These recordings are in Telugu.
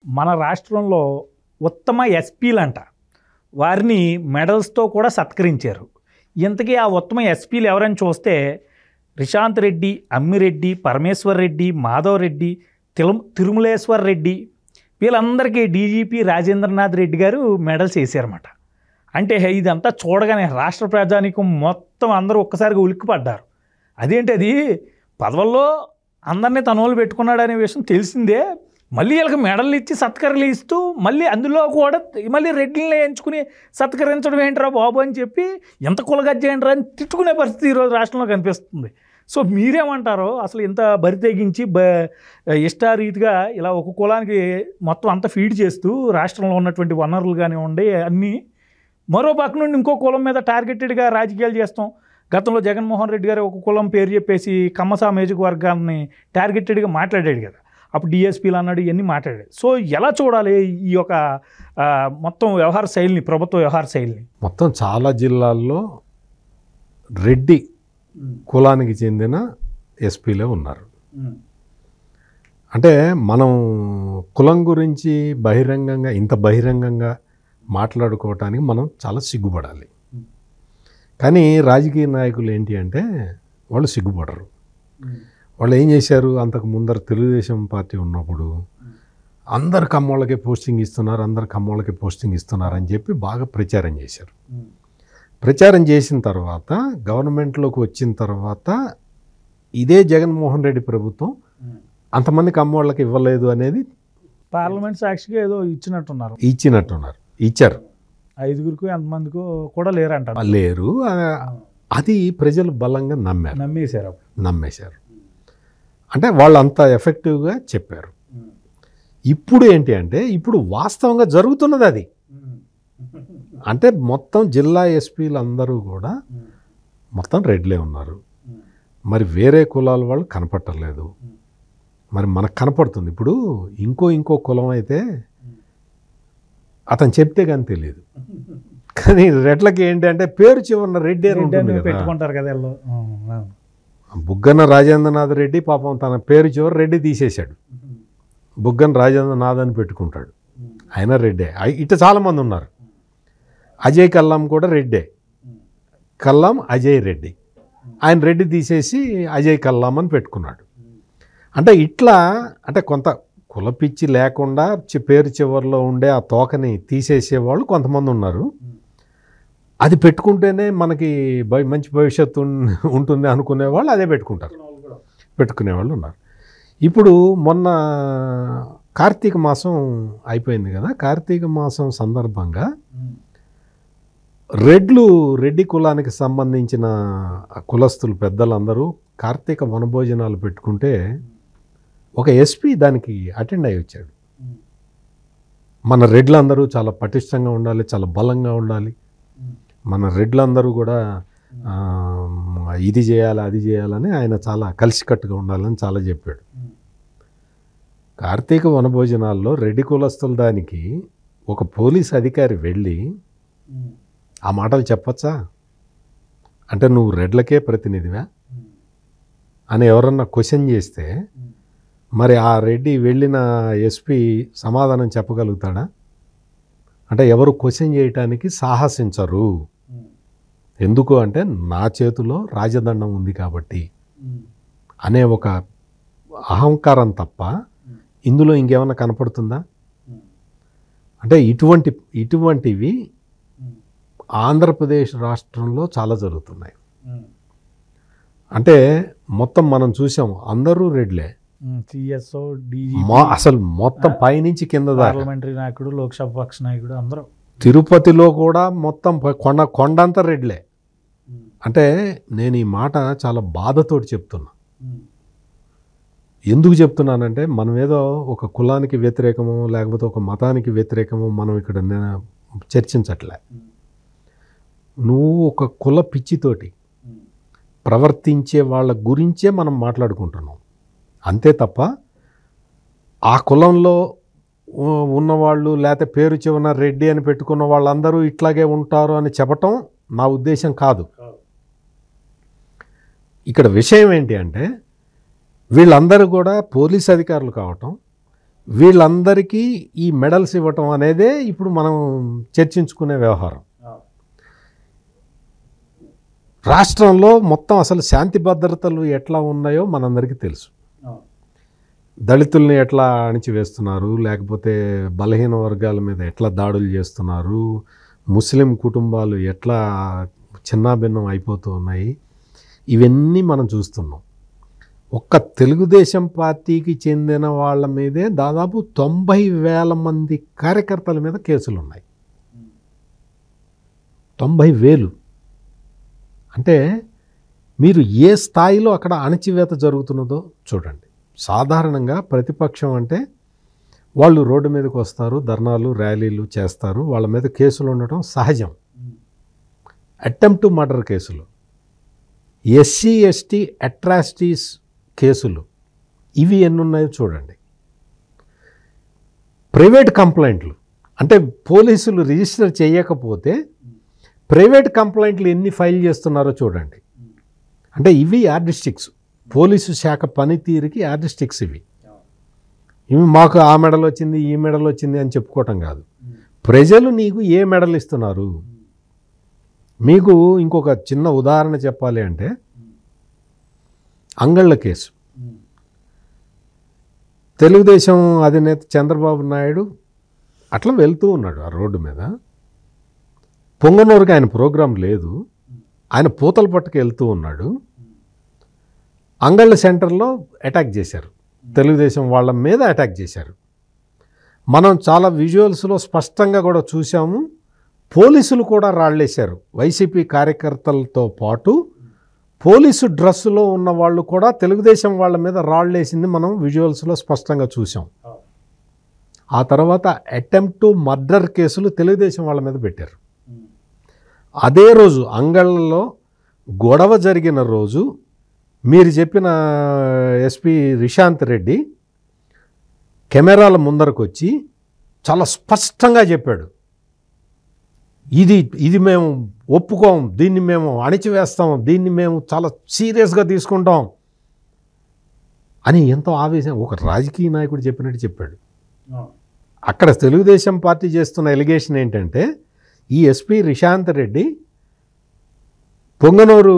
మన రాష్ట్రంలో ఉత్తమ ఎస్పీలంట వారిని మెడల్స్తో కూడా సత్కరించారు. ఇంతకీ ఆ ఉత్తమ ఎస్పీలు ఎవరని చూస్తే రిషాంత్ రెడ్డి, అమ్మిరెడ్డి, పరమేశ్వర్ రెడ్డి, మాధవ్ రెడ్డి, తిరుమలేశ్వర్ రెడ్డి వీళ్ళందరికీ డీజీపీ రాజేంద్రనాథ్ రెడ్డి గారు మెడల్స్ వేసారన్నమాట. అంటే ఇదంతా చూడగానే రాష్ట్ర ప్రజానీకం మొత్తం అందరూ ఒక్కసారిగా ఉలిక్కిపడ్డారు. అదేంటి అది పదవుల్లో అందరినీ తన వాళ్ళు పెట్టుకున్నాడు అనే విషయం తెలిసిందే, మళ్ళీ వీళ్ళకి మెడల్ ఇచ్చి సత్కరలు ఇస్తూ మళ్ళీ అందులో కూడా మళ్ళీ రెడ్డిని ఎంచుకుని సత్కరించడం ఏంట్రా బాబు అని చెప్పి ఎంత కులగజ్జేంట్రా అని తిట్టుకునే పరిస్థితి ఈరోజు రాష్ట్రంలో కనిపిస్తుంది. సో మీరేమంటారో అసలు ఇంత బరి తెగించి ఇష్టారీతిగా ఇలా ఒక కులానికి మొత్తం అంతా ఫీడ్ చేస్తూ రాష్ట్రంలో ఉన్నటువంటి వనరులు కానివ్వండి అన్నీ మరో పక్క నుండి ఇంకో కులం మీద టార్గెటెడ్గా రాజకీయాలు చేస్తాం. గతంలో జగన్మోహన్ రెడ్డి గారు ఒక కులం పేరు చెప్పేసి కమ్మ సామాజిక వర్గాన్ని టార్గెటెడ్గా మాట్లాడాడు కదా, అప్పుడు డిఎస్పీలు అన్నాడు, ఇవన్నీ మాట్లాడాడు. సో ఎలా చూడాలి ఈ యొక్క మొత్తం వ్యవహార శైలిని, ప్రభుత్వ వ్యవహార శైలిని? మొత్తం చాలా జిల్లాల్లో రెడ్డి కులానికి చెందిన ఎస్పీలే ఉన్నారు. అంటే మనం కులం గురించి బహిరంగంగా ఇంత బహిరంగంగా మాట్లాడుకోవటానికి మనం చాలా సిగ్గుపడాలి. కానీ రాజకీయ నాయకులు ఏంటి అంటే వాళ్ళు సిగ్గుపడరు. వాళ్ళు ఏం చేశారు, అంతకు ముందర తెలుగుదేశం పార్టీ ఉన్నప్పుడు అందరు కమ్మోళ్ళకే పోస్టింగ్ ఇస్తున్నారు, అందరు కమ్మోళ్ళకే పోస్టింగ్ ఇస్తున్నారు అని చెప్పి బాగా ప్రచారం చేశారు. ప్రచారం చేసిన తర్వాత గవర్నమెంట్లోకి వచ్చిన తర్వాత ఇదే జగన్మోహన్ రెడ్డి ప్రభుత్వం అంతమంది కమ్మోళ్ళకి ఇవ్వలేదు అనేది పార్లమెంట్ సాక్షిగా ఏదో ఇచ్చినట్టున్నారు. ఇచ్చారు. 5గురికో ఎంతమందికో కూడా లేరంటారు. లేరు. అది ప్రజలు బలంగా నమ్మేశారు. అంటే వాళ్ళు అంత ఎఫెక్టివ్గా చెప్పారు. ఇప్పుడు ఏంటి అంటే ఇప్పుడు వాస్తవంగా జరుగుతున్నది అది. అంటే మొత్తం జిల్లా ఎస్పీలు అందరూ కూడా మొత్తం రెడ్లే ఉన్నారు. మరి వేరే కులాల వాళ్ళు కనపట్టలేదు. మరి మనకు కనపడుతుంది. ఇప్పుడు ఇంకో కులం అయితే అతను చెప్తే కానీ తెలియదు. కానీ రెడ్లకి ఏంటి అంటే పేరు చివరిన రెడ్డి పెట్టుకుంటారు కదా. బుగ్గన రాజేంద్రనాథ్ రెడ్డి పాపం తన పేరు చివరి రెడ్డి తీసేశాడు. బుగ్గన రాజేంద్రనాథ్ అని పెట్టుకుంటాడు, ఆయన రెడ్డే. ఇట్లా చాలామంది ఉన్నారు. అజయ్ కల్లాం కూడా రెడ్డే, కల్లాం అజయ్ రెడ్డి. ఆయన రెడ్డి తీసేసి అజయ్ కల్లాం అని పెట్టుకున్నాడు. అంటే ఇట్లా అంటే కొంత కులపిచ్చి లేకుండా పేరు చివరిలో ఉండే ఆ తోకని తీసేసేవాళ్ళు కొంతమంది ఉన్నారు. అది పెట్టుకుంటేనే మనకి మంచి భవిష్యత్తు ఉంటుంది అనుకునేవాళ్ళు అదే పెట్టుకునేవాళ్ళు ఉన్నారు. ఇప్పుడు మొన్న కార్తీక మాసం అయిపోయింది కదా, కార్తీక మాసం సందర్భంగా రెడ్డి కులానికి సంబంధించిన కులస్తులు పెద్దలందరూ కార్తీక వనభోజనాలు పెట్టుకుంటే ఒక ఎస్పీ దానికి అటెండ్ అయ్యి వచ్చాడు. మన రెడ్లందరూ చాలా పటిష్టంగా ఉండాలి, చాలా బలంగా ఉండాలి, మన రెడ్లందరూ కూడా ఇది చేయాలి అది చేయాలని ఆయన చాలా కలిసికట్టుగా ఉండాలని చాలా చెప్పాడు. కార్తీక వనభోజనాల్లో రెడ్డి కులస్తుల దానికి ఒక పోలీస్ అధికారి వెళ్ళి ఆ మాటలు చెప్పచ్చా అంటే నువ్వు రెడ్లకే ప్రతినిధివా అని ఎవరన్నా క్వశ్చన్ చేస్తే మరి ఆ రెడ్డి వెళ్ళిన ఎస్పీ సమాధానం చెప్పగలుగుతాడా? అంటే ఎవరు క్వశ్చన్ చేయటానికి సాహసించరు. ఎందుకు అంటే నా చేతిలో రాజదండం ఉంది కాబట్టి అనే ఒక అహంకారం తప్ప ఇందులో ఇంకేమన్నా కనపడుతుందా? అంటే ఇటువంటివి ఆంధ్రప్రదేశ్ రాష్ట్రంలో చాలా జరుగుతున్నాయి. అంటే మొత్తం మనం చూసాం, అందరూ రెడ్లే. అసలు మొత్తం పైనుంచి కింద పార్లమెంటరీ నాయకుడు, లోక్సభ పక్ష నాయకుడు అందరూ. తిరుపతిలో కూడా మొత్తం కొండంతా రెడ్లే. అంటే నేను ఈ మాట చాలా బాధతోటి చెప్తున్నా. ఎందుకు చెప్తున్నానంటే మనం ఏదో ఒక కులానికి వ్యతిరేకమో లేకపోతే ఒక మతానికి వ్యతిరేకమో మనం ఇక్కడ చర్చించట్లే. నువ్వు ఒక కుల పిచ్చితోటి ప్రవర్తించే వాళ్ళ గురించే మనం మాట్లాడుకుంటున్నాం. అంతే తప్ప ఆ కులంలో ఉన్నవాళ్ళు లేకపోతే పేరు చివరిన రెడ్డి అని పెట్టుకున్న వాళ్ళందరూ ఇట్లాగే ఉంటారు అని చెప్పటం నా ఉద్దేశం కాదు. ఇక్కడ విషయం ఏంటి అంటే వీళ్ళందరూ కూడా పోలీస్ అధికారులు కావటం, వీళ్ళందరికీ ఈ మెడల్స్ ఇవ్వటం అనేదే ఇప్పుడు మనం చర్చించుకునే వ్యవహారం. రాష్ట్రంలో మొత్తం అసలు శాంతి భద్రతలు ఎట్లా ఉన్నాయో మనందరికీ తెలుసు. దళితుల్ని ఎట్లా అణిచివేస్తున్నారు, లేకపోతే బలహీన వర్గాల మీద ఎట్లా దాడులు చేస్తున్నారు, ముస్లిం కుటుంబాలు ఎట్లా చిన్నాభిన్నం అయిపోతూ ఉన్నాయి, ఇవన్నీ మనం చూస్తున్నాం. ఒక్క తెలుగుదేశం పార్టీకి చెందిన వాళ్ళ మీదే దాదాపు 90,000 మంది కార్యకర్తల మీద కేసులు ఉన్నాయి. 90,000 అంటే మీరు ఏ స్థాయిలో అక్కడ అణచివేత జరుగుతున్నదో చూడండి. సాధారణంగా ప్రతిపక్షం అంటే వాళ్ళు రోడ్డు మీదకి వస్తారు, ధర్నాలు ర్యాలీలు చేస్తారు, వాళ్ళ మీద కేసులు ఉండటం సహజం. అటెంప్ట్ టు మర్డర్ కేసులు, ఎస్సీ ఎస్టీ అట్రాసిటీస్ కేసులు, ఇవి ఎన్ని ఉన్నాయో చూడండి. ప్రైవేట్ కంప్లైంట్లు అంటే పోలీసులు రిజిస్టర్ చేయకపోతే ప్రైవేట్ కంప్లైంట్లు ఎన్ని ఫైల్ చేస్తున్నారో చూడండి. అంటే ఇవి యార్డిస్టిక్స్, పోలీసు శాఖ పనితీరుకి యార్డిస్టిక్స్ ఇవి. మాకు ఆ మెడల్ వచ్చింది, ఈ మెడల్ వచ్చింది అని చెప్పుకోవటం కాదు. ప్రజలు నీకు ఏ మెడల్ ఇస్తున్నారు? మీకు ఇంకొక చిన్న ఉదాహరణ చెప్పాలి అంటే అంగళ్ళ కేసు. తెలుగుదేశం అధినేత చంద్రబాబు నాయుడు అట్లా వెళ్తూ ఉన్నాడు ఆ రోడ్డు మీద. పొంగనూరుకి ఆయన ప్రోగ్రాం లేదు, ఆయన పూతల పట్టుకు వెళ్తూ ఉన్నాడు. అంగళ్ళ సెంటర్లో అటాక్ చేశారు, తెలుగుదేశం వాళ్ళ మీద అటాక్ చేశారు. మనం చాలా విజువల్స్లో స్పష్టంగా కూడా చూసాము. పోలీసులు కూడా రాళ్ళేశారు. వైసీపీ కార్యకర్తలతో పాటు పోలీసు డ్రెస్సులో ఉన్న వాళ్ళు కూడా తెలుగుదేశం వాళ్ళ మీద రాళ్ళేసింది మనం విజువల్స్లో స్పష్టంగా చూసాం. ఆ తర్వాత అటెంప్ట్ టు మర్డర్ కేసులు తెలుగుదేశం వాళ్ళ మీద పెట్టారు. అదే రోజు అంగళ్ళలో గొడవ జరిగిన రోజు మీరు చెప్పిన ఎస్పీ రిషాంత్ రెడ్డి కెమెరాల ముందరకు వచ్చి చాలా స్పష్టంగా చెప్పాడు, ఇది మేము ఒప్పుకోం, దీన్ని మేము అణిచివేస్తాం, దీన్ని మేము చాలా సీరియస్గా తీసుకుంటాం అని ఎంతో ఆవేశం ఒక రాజకీయ నాయకుడు చెప్పినట్టు చెప్పాడు. అక్కడ తెలుగుదేశం పార్టీ చేస్తున్న ఎలిగేషన్ ఏంటంటే ఈ ఎస్పీ రిషాంత్ రెడ్డి పొంగనూరు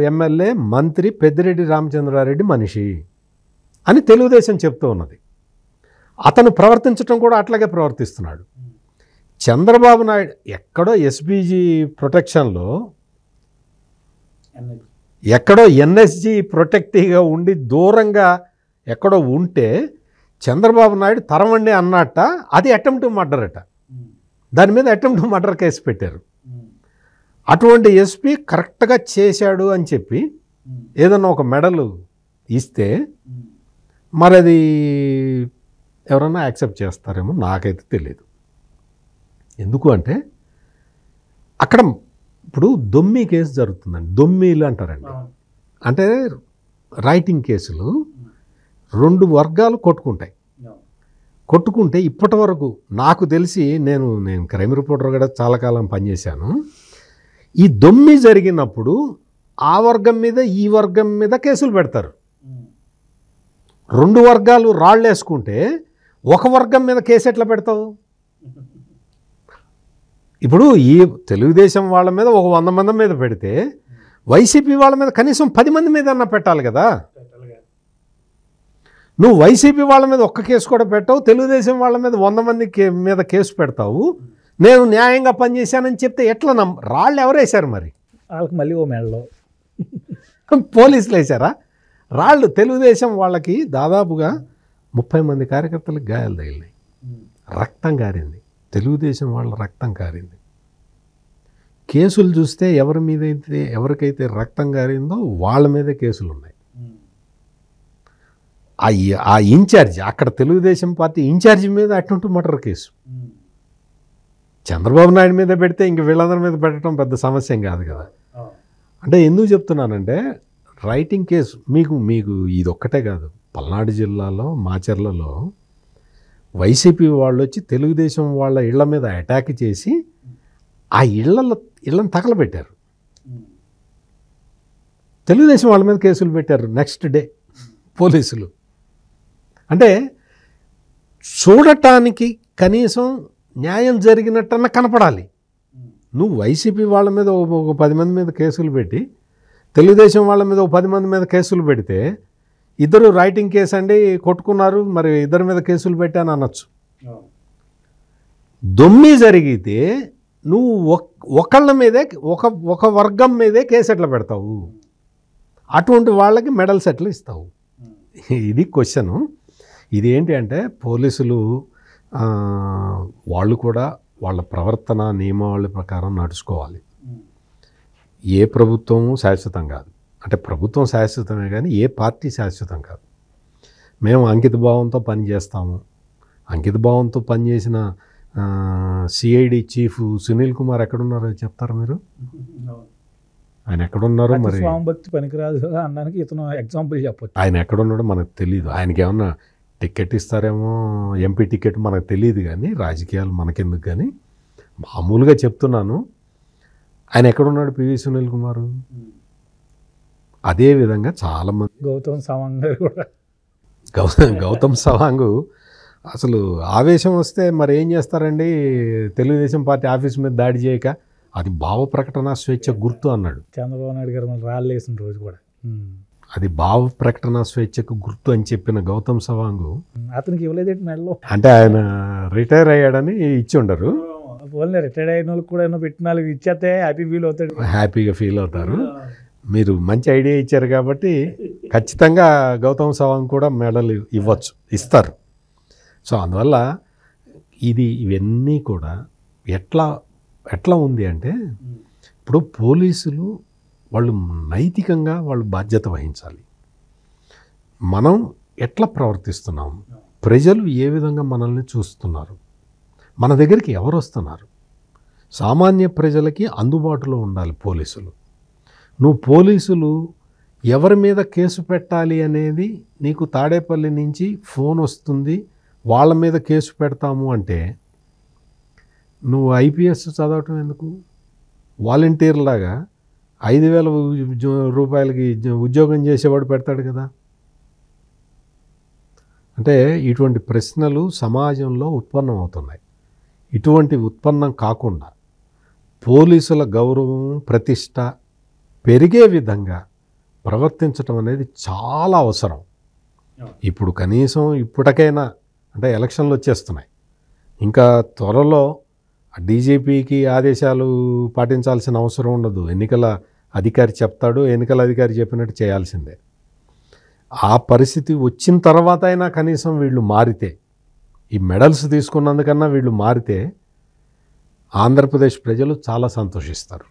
ఎమ్మెల్యే మంత్రి పెద్దిరెడ్డి రామచంద్రారెడ్డి మనిషి అని తెలుగుదేశం చెప్తూ ఉన్నది. అతను ప్రవర్తించడం కూడా అట్లాగే ప్రవర్తిస్తున్నాడు. చంద్రబాబు నాయుడు ఎక్కడో ఎస్బీజీ ప్రొటెక్షన్లో ఎక్కడో ఎన్ఎస్జీ ప్రొటెక్టివ్గా ఉండి దూరంగా ఎక్కడో ఉంటే చంద్రబాబు నాయుడు తరవండి అన్నట్ట అది అటెంప్ట్ టు మర్డర్ అట. దాని మీద అటెంప్ట్ టు మర్డర్ కేసు పెట్టారు. అటువంటి ఎస్పీ కరెక్ట్గా చేశాడు అని చెప్పి ఏదన్నా ఒక మెడల్ ఇస్తే మరి అది ఎవరన్నా యాక్సెప్ట్ చేస్తారేమో నాకైతే తెలియదు. ఎందుకు అంటే అక్కడ ఇప్పుడు దొమ్మి కేసు జరుగుతుందండి. దొమ్మిలు అంటారండి, అంటే రైటింగ్ కేసులు. 2 వర్గాలు కొట్టుకుంటే ఇప్పటి వరకు నాకు తెలిసి నేను క్రైమ్ రిపోర్టర్ కూడా చాలా కాలం పనిచేశాను. ఈ దొమ్మి జరిగినప్పుడు ఆ వర్గం మీద ఈ వర్గం మీద కేసులు పెడతారు. 2 వర్గాలు రాళ్ళు వేసుకుంటే ఒక వర్గం మీద కేసు ఎట్లా పెడతావు? ఇప్పుడు ఈ తెలుగుదేశం వాళ్ళ మీద ఒక 100 మంది మీద పెడితే వైసీపీ వాళ్ళ మీద కనీసం 10 మంది మీద అన్నా పెట్టాలి కదా. నువ్వు వైసీపీ వాళ్ళ మీద ఒక్క కేసు కూడా పెట్టావు, తెలుగుదేశం వాళ్ళ మీద 100 మంది మీద కేసు పెడతావు. నేను న్యాయంగా పనిచేశానని చెప్తే ఎట్లా రాళ్ళు ఎవరు వేశారు? మరి వాళ్ళకి మళ్ళీ ఓ మెడలో పోలీసులు వేశారా రాళ్ళు? తెలుగుదేశం వాళ్ళకి దాదాపుగా 30 మంది కార్యకర్తలకు గాయాలు తగిలినాయి, రక్తం కారింది, తెలుగుదేశం వాళ్ళ రక్తం కారింది. కేసులు చూస్తే ఎవరికైతే రక్తం కారిందో వాళ్ళ మీదే కేసులు ఉన్నాయి. ఆ ఇన్ఛార్జ్ అక్కడ తెలుగుదేశం పార్టీ ఇన్ఛార్జి మీద attempt to murder case. Chandrababu Naidu మీద పెడితే ఇంక వీళ్ళందరి మీద పెట్టడం పెద్ద సమస్య ఏం కాదు కదా. అంటే ఎందుకు చెప్తున్నానంటే రైటింగ్ కేసు మీకు ఇది ఒక్కటే కాదు. పల్నాడు జిల్లాలో మాచర్లలో వైసీపీ వాళ్ళు వచ్చి తెలుగుదేశం వాళ్ళ ఇళ్ల మీద అటాక్ చేసి ఆ ఇళ్లను తగలబెట్టారు. తెలుగుదేశం వాళ్ళ మీద కేసులు పెట్టారు నెక్స్ట్ డే పోలీసులు. అంటే చూడటానికి కనీసం న్యాయం జరిగినట్టన్నా కనపడాలి. నువ్వు వైసీపీ వాళ్ళ మీద ఒక 10 మంది మీద కేసులు పెట్టి, తెలుగుదేశం వాళ్ళ మీద ఒక 10 మంది మీద కేసులు పెడితే, ఇద్దరు రైటింగ్ కేసు అండి కొట్టుకున్నారు, మరి ఇద్దరి మీద కేసులు పెట్టాను అనొచ్చు. దొమ్మి జరిగితే నువ్వు ఒకళ్ళ మీదే ఒక వర్గం మీదే కేసు ఎట్లా పెడతావు? అటువంటి వాళ్ళకి మెడల్స్ ఎట్లా ఇస్తావు? ఇది క్వశ్చను. ఇది ఏంటి అంటే పోలీసులు వాళ్ళు కూడా వాళ్ళ ప్రవర్తన నియమావళి ప్రకారం నడుచుకోవాలి. ఏ ప్రభుత్వము శాశ్వతం కాదు. అంటే ప్రభుత్వం శాశ్వతమే కానీ ఏ పార్టీ శాశ్వతం కాదు. మేము అంకిత భావంతో పనిచేస్తాము. అంకిత భావంతో పనిచేసిన సిఐడి చీఫ్ సునీల్ కుమార్ ఎక్కడున్నారో చెప్తారు మీరు? ఆయన ఎక్కడున్నారో మరి స్వామిభక్తి పనికిరాదు అనడానికి ఇతను ఎగ్జాంపుల్ చెప్పొచ్చు. ఆయన ఎక్కడున్నాడో మనకు తెలియదు. ఆయనకి ఏమన్నా టికెట్ ఇస్తారేమో, ఎంపీ టికెట్ మనకు తెలియదు, కానీ రాజకీయాలు మనకెందుకు. కానీ మామూలుగా చెప్తున్నాను, ఆయన ఎక్కడున్నాడు పివి సునీల్ కుమారు? అదేవిధంగా చాలామంది గౌతమ్ సవాంగ్ గారు కూడా గౌతమ్ సవాంగ్ అసలు ఆవేశం వస్తే మరి ఏం చేస్తారండి? తెలుగుదేశం పార్టీ ఆఫీస్ మీద దాడి చేయక అది భావ ప్రకటన స్వేచ్ఛ గుర్తు అన్నాడు. చంద్రబాబు నాయుడు గారు మన రాళ్ళు వేసిన రోజు కూడా అది భావ ప్రకటన స్వేచ్ఛకు గుర్తు అని చెప్పిన గౌతమ్ సవాంగ్ అతనికి ఇవ్వలేదేంటి మెడలో? అంటే ఆయన రిటైర్ అయ్యాడని ఇచ్చి ఉండరు. ఓన్లీ రిటైర్డ్ అయిన వాళ్ళకి కూడా ఏమో పెట్టిన వాళ్ళకి ఇచ్చేస్తే హ్యాపీగా ఫీల్ అవుతారు. మీరు మంచి ఐడియా ఇచ్చారు కాబట్టి ఖచ్చితంగా గౌతమ్ సవాంగ్ కూడా మెడల్ ఇస్తారు. సో అందువల్ల ఇవన్నీ కూడా ఎట్లా ఉంది అంటే, ఇప్పుడు పోలీసులు వాళ్ళు నైతికంగా వాళ్ళు బాధ్యత వహించాలి. మనం ఎట్లా ప్రవర్తిస్తున్నాం, ప్రజలు ఏ విధంగా మనల్ని చూస్తున్నారు, మన దగ్గరికి ఎవరు వస్తున్నారు, సామాన్య ప్రజలకి అందుబాటులో ఉండాలి పోలీసులు. నువ్వు పోలీసులు ఎవరి మీద కేసు పెట్టాలి అనేది నీకు తాడేపల్లి నుంచి ఫోన్ వస్తుంది, వాళ్ళ మీద కేసు పెడతాము అంటే నువ్వు ఐపీఎస్ చదవటం ఎందుకు? వాలంటీర్ లాగా 5,000 రూపాయలకి ఉద్యోగం చేసేవాడు పెడతాడు కదా. అంటే ఇటువంటి ప్రశ్నలు సమాజంలో ఉత్పన్నం అవుతున్నాయి. ఇటువంటి ఉత్పన్నం కాకుండా పోలీసుల గౌరవం ప్రతిష్ట పెరిగే విధంగా ప్రవర్తించటం అనేది చాలా అవసరం. ఇప్పుడు కనీసం ఇప్పటికైనా, అంటే ఎలక్షన్లు వచ్చేస్తున్నాయి, ఇంకా త్వరలో డీజీపీకి ఆదేశాలు పాటించాల్సిన అవసరం ఉండదు. ఎన్నికల అధికారి చెప్తాడు, ఎన్నికల అధికారి చెప్పినట్టు చేయాల్సిందే. ఆ పరిస్థితి వచ్చిన తర్వాత అయినా కనీసం వీళ్ళు మారితే, ఈ మెడల్స్ తీసుకున్నందుకన్నా వీళ్ళు మారితే ఆంధ్రప్రదేశ్ ప్రజలు చాలా సంతోషిస్తారు.